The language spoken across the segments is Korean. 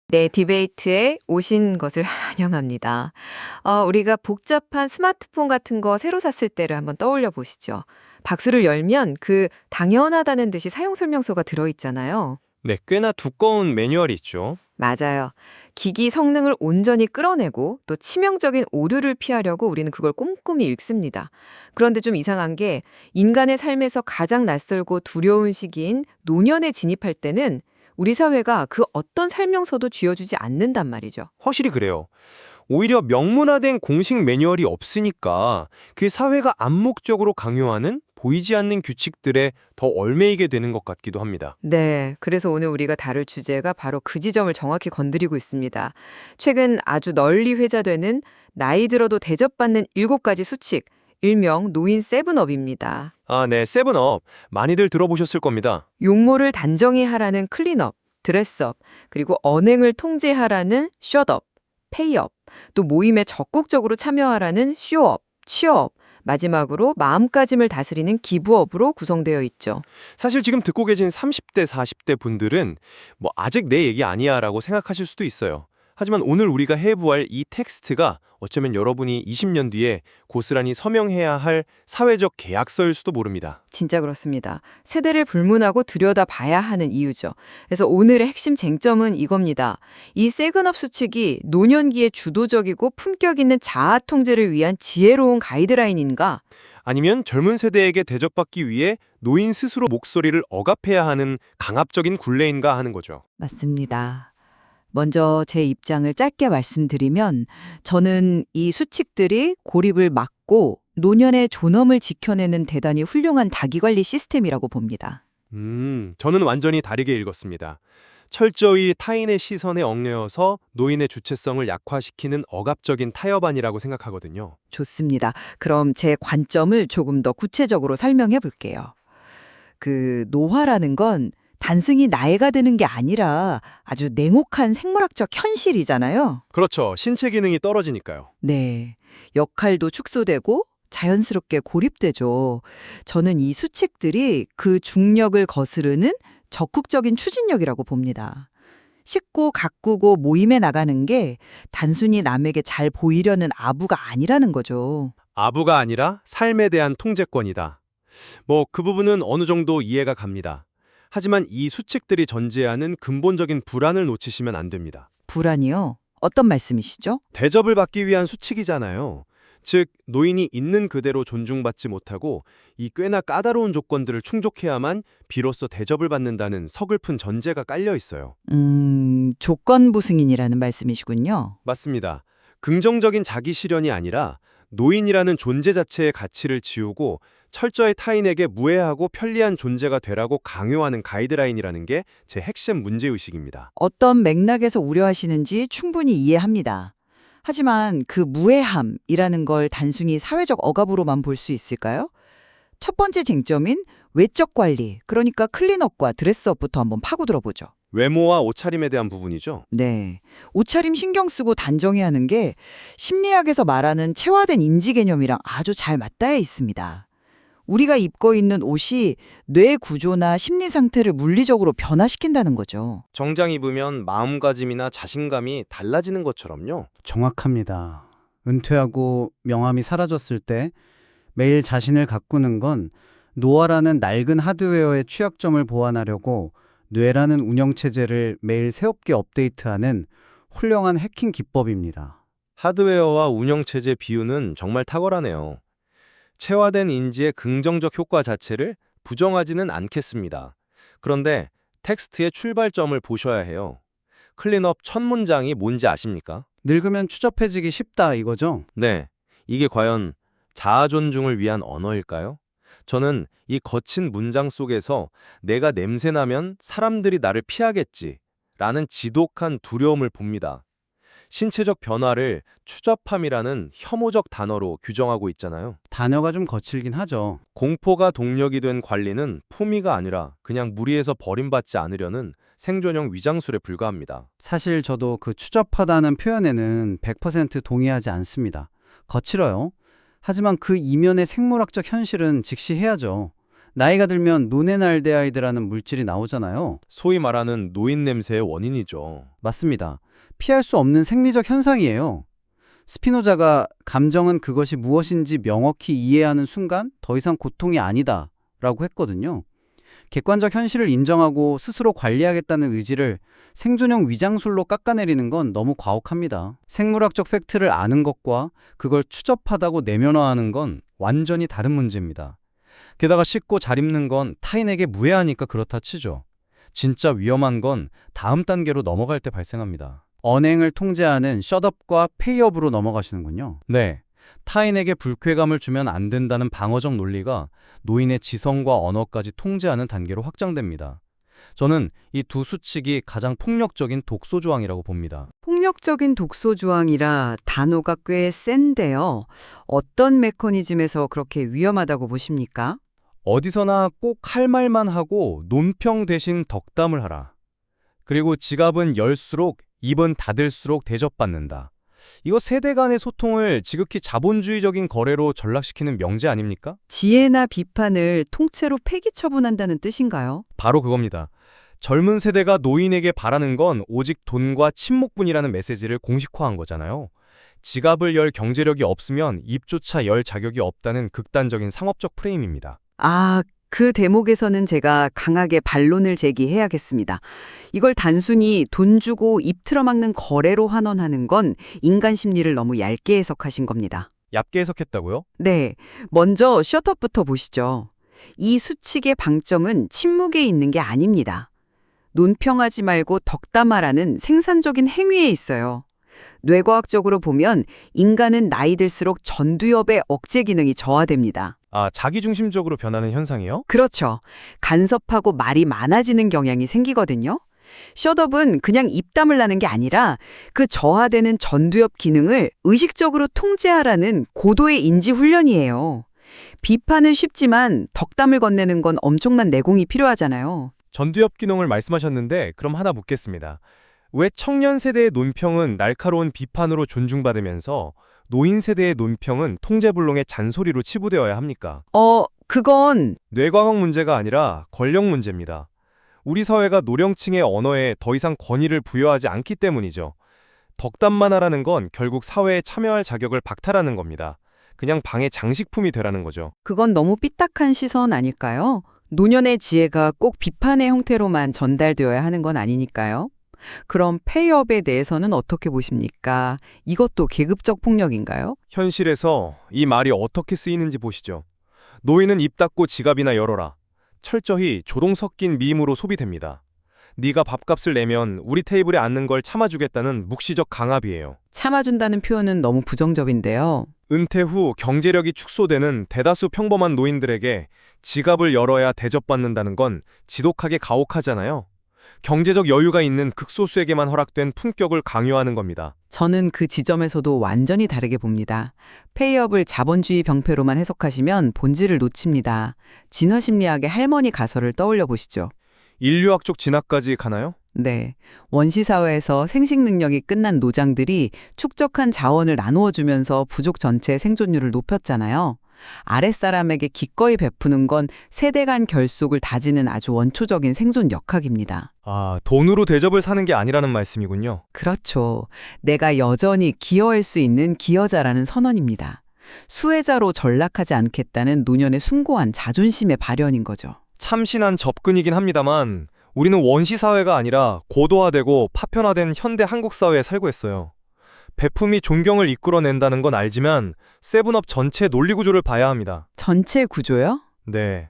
네, 디베이트에 오신 것을 환영합니다. 우리가 복잡한 스마트폰 같은 거 새로 샀을 때를 한번 떠올려 보시죠. 박스를 열면 그 당연하다는 듯이 사용 설명서가 들어있잖아요. 네, 꽤나 두꺼운 매뉴얼이 있죠. 맞아요. 기기 성능을 온전히 끌어내고 또 치명적인 오류를 피하려고 우리는 그걸 꼼꼼히 읽습니다. 그런데 좀 이상한 게 인간의 삶에서 가장 낯설고 두려운 시기인 노년에 진입할 때는 우리 사회가 그 어떤 설명서도 쥐어주지 않는단 말이죠. 확실히 그래요. 오히려 명문화된 공식 매뉴얼이 없으니까 그 사회가 암묵적으로 강요하는 보이지 않는 규칙들에 더 얽매이게 되는 것 같기도 합니다. 네, 그래서 오늘 우리가 다룰 주제가 바로 그 지점을 정확히 건드리고 있습니다. 최근 아주 널리 회자되는 나이 들어도 대접받는 7가지 수칙, 일명 노인 세븐업입니다. 아, 네, 세븐업. 많이들 들어보셨을 겁니다. 용모를 단정히 하라는 클린업, 드레스업, 그리고 언행을 통제하라는 셧업, 페이업, 또 모임에 적극적으로 참여하라는 쇼업, 취업, 마지막으로 마음가짐을 다스리는 기부업으로 구성되어 있죠. 사실 지금 듣고 계신 30대, 40대 분들은 아직 내 얘기 아니야 라고 생각하실 수도 있어요. 하지만 오늘 우리가 해부할 이 텍스트가 어쩌면 여러분이 20년 뒤에 고스란히 서명해야 할 사회적 계약서일 수도 모릅니다. 진짜 그렇습니다. 세대를 불문하고 들여다봐야 하는 이유죠. 그래서 오늘의 핵심 쟁점은 이겁니다. 이 세근업 수칙이 노년기에 주도적이고 품격 있는 자아 통제를 위한 지혜로운 가이드라인인가? 아니면 젊은 세대에게 대접받기 위해 노인 스스로 목소리를 억압해야 하는 강압적인 굴레인가 하는 거죠. 맞습니다. 먼저 제 입장을 짧게 말씀드리면 저는 이 수칙들이 고립을 막고 노년의 존엄을 지켜내는 대단히 훌륭한 다기관리 시스템이라고 봅니다. 저는 완전히 다르게 읽었습니다. 철저히 타인의 시선에 얽매여서 노인의 주체성을 약화시키는 억압적인 타협안이라고 생각하거든요. 좋습니다. 그럼 제 관점을 조금 더 구체적으로 설명해 볼게요. 노화라는 건 단순히 나이가 드는 게 아니라 아주 냉혹한 생물학적 현실이잖아요. 그렇죠. 신체 기능이 떨어지니까요. 네. 역할도 축소되고 자연스럽게 고립되죠. 저는 이 수칙들이 그 중력을 거스르는 적극적인 추진력이라고 봅니다. 씻고 가꾸고 모임에 나가는 게 단순히 남에게 잘 보이려는 아부가 아니라는 거죠. 아부가 아니라 삶에 대한 통제권이다. 그 부분은 어느 정도 이해가 갑니다. 하지만 이 수칙들이 전제하는 근본적인 불안을 놓치시면 안 됩니다. 불안이요? 어떤 말씀이시죠? 대접을 받기 위한 수칙이잖아요. 즉, 노인이 있는 그대로 존중받지 못하고 이 꽤나 까다로운 조건들을 충족해야만 비로소 대접을 받는다는 서글픈 전제가 깔려 있어요. 조건부 승인이라는 말씀이시군요. 맞습니다. 긍정적인 자기 실현이 아니라 노인이라는 존재 자체의 가치를 지우고 철저히 타인에게 무해하고 편리한 존재가 되라고 강요하는 가이드라인이라는 게 제 핵심 문제의식입니다. 어떤 맥락에서 우려하시는지 충분히 이해합니다. 하지만 그 무해함이라는 걸 단순히 사회적 억압으로만 볼 수 있을까요? 첫 번째 쟁점인 외적 관리, 그러니까 클린업과 드레스업부터 한번 파고들어 보죠. 외모와 옷차림에 대한 부분이죠. 네. 옷차림 신경 쓰고 단정해야 하는 게 심리학에서 말하는 체화된 인지 개념이랑 아주 잘 맞닿아 있습니다. 우리가 입고 있는 옷이 뇌 구조나 심리 상태를 물리적으로 변화시킨다는 거죠. 정장 입으면 마음가짐이나 자신감이 달라지는 것처럼요. 정확합니다. 은퇴하고 명함이 사라졌을 때 매일 자신을 가꾸는 건 노화라는 낡은 하드웨어의 취약점을 보완하려고 뇌라는 운영체제를 매일 새롭게 업데이트하는 훌륭한 해킹 기법입니다. 하드웨어와 운영체제 비유는 정말 탁월하네요. 체화된 인지의 긍정적 효과 자체를 부정하지는 않겠습니다. 그런데 텍스트의 출발점을 보셔야 해요. 클린업 첫 문장이 뭔지 아십니까? 늙으면 추접해지기 쉽다 이거죠? 네, 이게 과연 자아 존중을 위한 언어일까요? 저는 이 거친 문장 속에서 내가 냄새나면 사람들이 나를 피하겠지 라는 지독한 두려움을 봅니다. 신체적 변화를 추접함이라는 혐오적 단어로 규정하고 있잖아요. 단어가 좀 거칠긴 하죠. 공포가 동력이 된 관리는 품위가 아니라 그냥 무리해서 버림받지 않으려는 생존형 위장술에 불과합니다. 사실 저도 그 추접하다는 표현에는 100% 동의하지 않습니다. 거칠어요. 하지만 그 이면의 생물학적 현실은 직시해야죠. 나이가 들면 노네날데하이드라는 물질이 나오잖아요. 소위 말하는 노인 냄새의 원인이죠. 맞습니다. 피할 수 없는 생리적 현상이에요. 스피노자가 감정은 그것이 무엇인지 명확히 이해하는 순간 더 이상 고통이 아니다 라고 했거든요. 객관적 현실을 인정하고 스스로 관리하겠다는 의지를 생존형 위장술로 깎아내리는 건 너무 과혹합니다. 생물학적 팩트를 아는 것과 그걸 추접하다고 내면화하는 건 완전히 다른 문제입니다. 게다가 씻고 잘 입는 건 타인에게 무해하니까 그렇다 치죠. 진짜 위험한 건 다음 단계로 넘어갈 때 발생합니다. 언행을 통제하는 셧업과 페이업으로 넘어가시는군요. 네. 타인에게 불쾌감을 주면 안 된다는 방어적 논리가 노인의 지성과 언어까지 통제하는 단계로 확장됩니다. 저는 이 두 수칙이 가장 폭력적인 독소 조항이라고 봅니다. 폭력적인 독소 조항이라 단어가 꽤 센데요. 어떤 메커니즘에서 그렇게 위험하다고 보십니까? 어디서나 꼭 할 말만 하고 논평 대신 덕담을 하라. 그리고 지갑은 열수록 입은 닫을수록 대접받는다. 이거 세대 간의 소통을 지극히 자본주의적인 거래로 전락시키는 명제 아닙니까? 지혜나 비판을 통째로 폐기 처분한다는 뜻인가요? 바로 그겁니다. 젊은 세대가 노인에게 바라는 건 오직 돈과 친목뿐이라는 메시지를 공식화한 거잖아요. 지갑을 열 경제력이 없으면 입조차 열 자격이 없다는 극단적인 상업적 프레임입니다. 아, 그 대목에서는 제가 강하게 반론을 제기해야겠습니다. 이걸 단순히 돈 주고 입 틀어막는 거래로 환원하는 건 인간 심리를 너무 얇게 해석하신 겁니다. 얕게 해석했다고요? 네, 먼저 셧업부터 보시죠. 이 수칙의 방점은 침묵에 있는 게 아닙니다. 논평하지 말고 덕담하라는 생산적인 행위에 있어요. 뇌과학적으로 보면 인간은 나이 들수록 전두엽의 억제 기능이 저하됩니다. 아, 자기중심적으로 변하는 현상이요? 그렇죠. 간섭하고 말이 많아지는 경향이 생기거든요. 셧업은 그냥 입 다물라는 게 아니라 그 저하되는 전두엽 기능을 의식적으로 통제하라는 고도의 인지 훈련이에요. 비판은 쉽지만 덕담을 건네는 건 엄청난 내공이 필요하잖아요. 전두엽 기능을 말씀하셨는데 그럼 하나 묻겠습니다. 왜 청년 세대의 논평은 날카로운 비판으로 존중받으면서 노인 세대의 논평은 통제불능의 잔소리로 치부되어야 합니까? 그건 뇌과학 문제가 아니라 권력 문제입니다. 우리 사회가 노령층의 언어에 더 이상 권위를 부여하지 않기 때문이죠. 덕담만 하라는 건 결국 사회에 참여할 자격을 박탈하는 겁니다. 그냥 방의 장식품이 되라는 거죠. 그건 너무 삐딱한 시선 아닐까요? 노년의 지혜가 꼭 비판의 형태로만 전달되어야 하는 건 아니니까요. 그럼 페이업에 대해서는 어떻게 보십니까? 이것도 계급적 폭력인가요? 현실에서 이 말이 어떻게 쓰이는지 보시죠. 노인은 입 닫고 지갑이나 열어라. 철저히 조동 섞인 미임으로 소비됩니다. 네가 밥값을 내면 우리 테이블에 앉는 걸 참아주겠다는 묵시적 강압이에요. 참아준다는 표현은 너무 부정적인데요. 은퇴 후 경제력이 축소되는 대다수 평범한 노인들에게 지갑을 열어야 대접받는다는 건 지독하게 가혹하잖아요. 경제적 여유가 있는 극소수에게만 허락된 품격을 강요하는 겁니다. 저는 그 지점에서도 완전히 다르게 봅니다. 페이업을 자본주의 병폐로만 해석하시면 본질을 놓칩니다. 진화심리학의 할머니 가설을 떠올려 보시죠. 인류학적 진화까지 가나요? 네. 원시사회에서 생식 능력이 끝난 노장들이 축적한 자원을 나누어 주면서 부족 전체의 생존율을 높였잖아요. 아랫사람에게 기꺼이 베푸는 건 세대 간 결속을 다지는 아주 원초적인 생존 역학입니다. 아, 돈으로 대접을 사는 게 아니라는 말씀이군요. 그렇죠. 내가 여전히 기여할 수 있는 기여자라는 선언입니다. 수혜자로 전락하지 않겠다는 노년의 숭고한 자존심의 발현인 거죠. 참신한 접근이긴 합니다만 우리는 원시사회가 아니라 고도화되고 파편화된 현대 한국 사회에 살고 있어요. 베품이 존경을 이끌어낸다는 건 알지만 세븐업 전체 논리구조를 봐야 합니다. 전체 구조요? 네.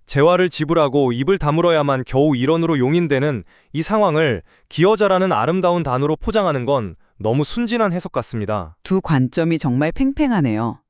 재화를 지불하고 입을 다물어야만 겨우 일원으로 용인되는 이 상황을 기여자라는 아름다운 단어로 포장하는 건 너무 순진한 해석 같습니다. 두 관점이 정말 팽팽하네요.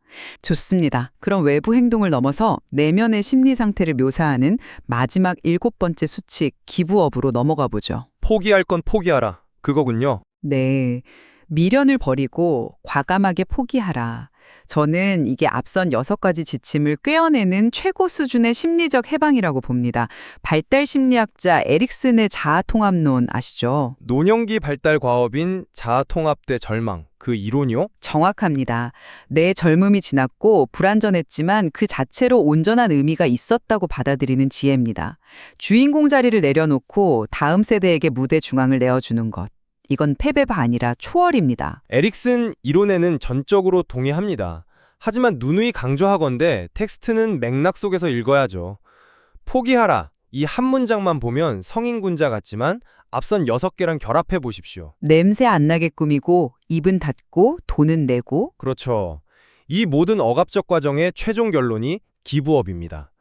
좋습니다. 그럼 외부 행동을 넘어서 내면의 심리 상태를 묘사하는 마지막 7번째 수칙, 기부업으로 넘어가 보죠. 포기할 건 포기하라. 그거군요. 네. 미련을 버리고 과감하게 포기하라. 저는 이게 앞선 6가지 지침을 꿰어내는 최고 수준의 심리적 해방이라고 봅니다. 발달 심리학자 에릭슨의 자아 통합론 아시죠? 노년기 발달 과업인 자아 통합대 절망, 그 이론이요? 정확합니다. 내 젊음이 지났고 불완전했지만 그 자체로 온전한 의미가 있었다고 받아들이는 지혜입니다. 주인공 자리를 내려놓고 다음 세대에게 무대 중앙을 내어주는 것. 이건 패배가 아니라 초월입니다. 에릭슨 이론에는 전적으로 동의합니다. 하지만 누누이 강조하건대 텍스트는 맥락 속에서 읽어야죠. 포기하라. 이 한 문장만 보면 성인군자 같지만 앞선 6개랑 결합해 보십시오. 냄새 안 나게 꾸미고 입은 닫고 돈은 내고 그렇죠. 이 모든 억압적 과정의 최종 결론이 기부업입니다.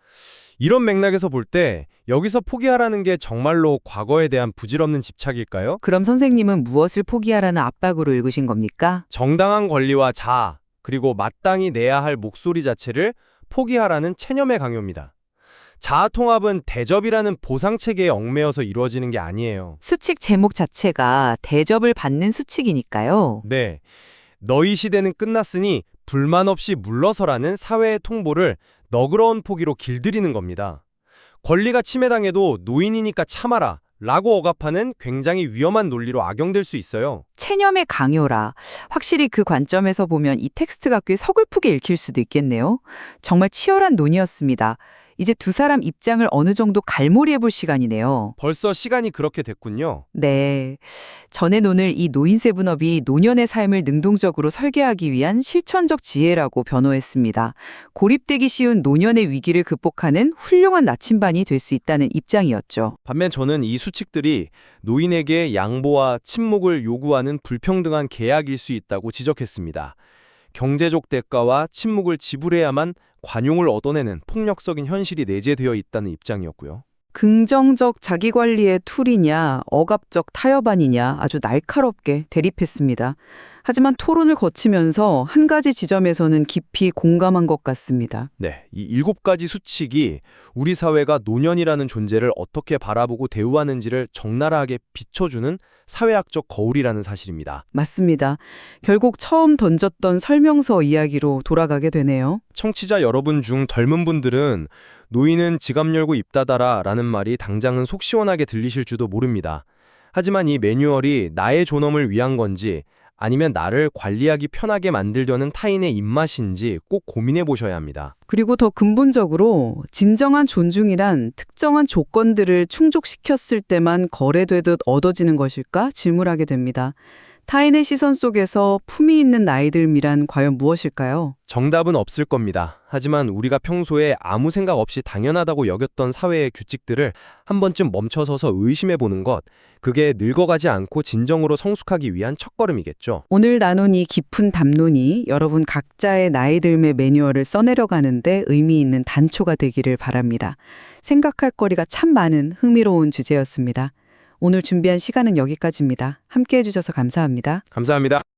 이런 맥락에서 볼 때 여기서 포기하라는 게 정말로 과거에 대한 부질없는 집착일까요? 그럼 선생님은 무엇을 포기하라는 압박으로 읽으신 겁니까? 정당한 권리와 자아, 그리고 마땅히 내야 할 목소리 자체를 포기하라는 체념의 강요입니다. 자아 통합은 대접이라는 보상체계에 얽매여서 이루어지는 게 아니에요. 수칙 제목 자체가 대접을 받는 수칙이니까요. 네, 너희 시대는 끝났으니 불만 없이 물러서라는 사회의 통보를 너그러운 포기로 길들이는 겁니다. 권리가 침해당해도 노인이니까 참아라 라고 억압하는 굉장히 위험한 논리로 악용될 수 있어요. 체념의 강요라. 확실히 그 관점에서 보면 이 텍스트가 꽤 서글프게 읽힐 수도 있겠네요. 정말 치열한 논의였습니다. 이제 두 사람 입장을 어느 정도 갈무리해볼 시간이네요. 벌써 시간이 그렇게 됐군요. 네. 전엔 오늘 이 노인 세분업이 노년의 삶을 능동적으로 설계하기 위한 실천적 지혜라고 변호했습니다. 고립되기 쉬운 노년의 위기를 극복하는 훌륭한 나침반이 될 수 있다는 입장이었죠. 반면 저는 이 수칙들이 노인에게 양보와 침묵을 요구하는 불평등한 계약일 수 있다고 지적했습니다. 경제적 대가와 침묵을 지불해야만 관용을 얻어내는 폭력적인 현실이 내재되어 있다는 입장이었고요. 긍정적 자기관리의 툴이냐, 억압적 타협안이냐 아주 날카롭게 대립했습니다. 하지만 토론을 거치면서 한 가지 지점에서는 깊이 공감한 것 같습니다. 네, 이 7가지 수칙이 우리 사회가 노년이라는 존재를 어떻게 바라보고 대우하는지를 적나라하게 비춰주는 사회학적 거울이라는 사실입니다. 맞습니다. 결국 처음 던졌던 설명서 이야기로 돌아가게 되네요. 청취자 여러분 중 젊은 분들은 노인은 지갑 열고 입 닫아라 라는 말이 당장은 속 시원하게 들리실지도 모릅니다. 하지만 이 매뉴얼이 나의 존엄을 위한 건지 아니면 나를 관리하기 편하게 만들려는 타인의 입맛인지 꼭 고민해 보셔야 합니다. 그리고 더 근본적으로 진정한 존중이란 특정한 조건들을 충족시켰을 때만 거래되듯 얻어지는 것일까 질문하게 됩니다. 타인의 시선 속에서 품위 있는 나이들미란 과연 무엇일까요? 정답은 없을 겁니다. 하지만 우리가 평소에 아무 생각 없이 당연하다고 여겼던 사회의 규칙들을 한 번쯤 멈춰서서 의심해 보는 것, 그게 늙어가지 않고 진정으로 성숙하기 위한 첫걸음이겠죠. 오늘 나눈 이 깊은 담론이 여러분 각자의 나이들매 매뉴얼을 써내려가는데 의미 있는 단초가 되기를 바랍니다. 생각할 거리가 참 많은 흥미로운 주제였습니다. 오늘 준비한 시간은 여기까지입니다. 함께해 주셔서 감사합니다. 감사합니다.